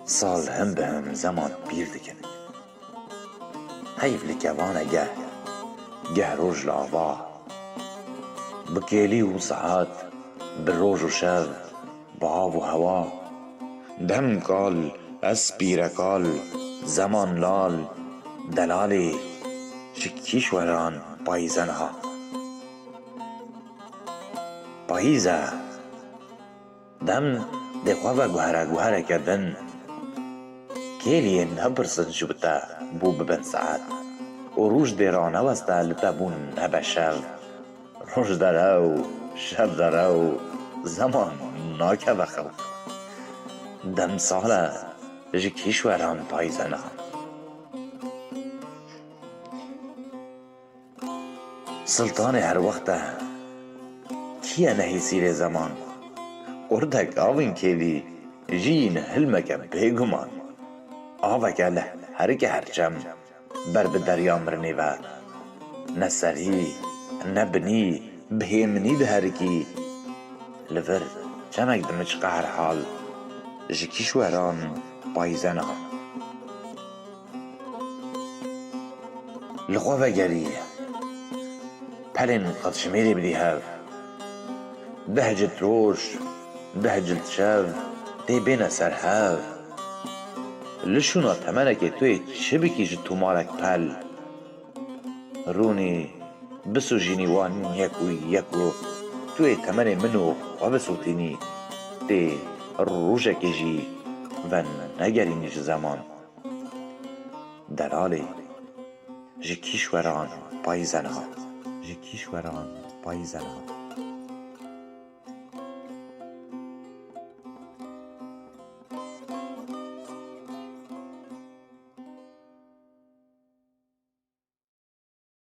سال هم به هم زمان پیر دکن. حیف لکوانه گه روژ لاوا بکیلی و ساعت بروژ و شب با آب و هوا دم کال از پیرکال زمان لال دلالی کشوران پاییزنها پاییزه دم دخواه گوهره کردن کیلی نپرسن شو بتا بو ببن ساعت و روش دیرانه وسته لتبون نبشر روش داره و شب داره و زمان ناکه بخو دم ساله جی کشوران پاییزنها سلطان هر وقته کیه نهی سیر زمان قردک آوین کلی جین حلمک بیگمان آوک اله هرک هرچم بر به دریا مرنی و نسری نبنی بهمنی ده هرکی لور چمک دمچ قهر حال جی کشوران پاییزنها لخواه وگری پلین قد شمیری بدی هف دهجت روش دهجت شب دی بین سر هف لشونا تمنه که توی چه بکیش تو مالک پل رونی بسو جینی وان یکو توی تمنه منو و بسوتینی دی روشه کجی و نگرینیش زمان دلالی جی کشوران پاییزنها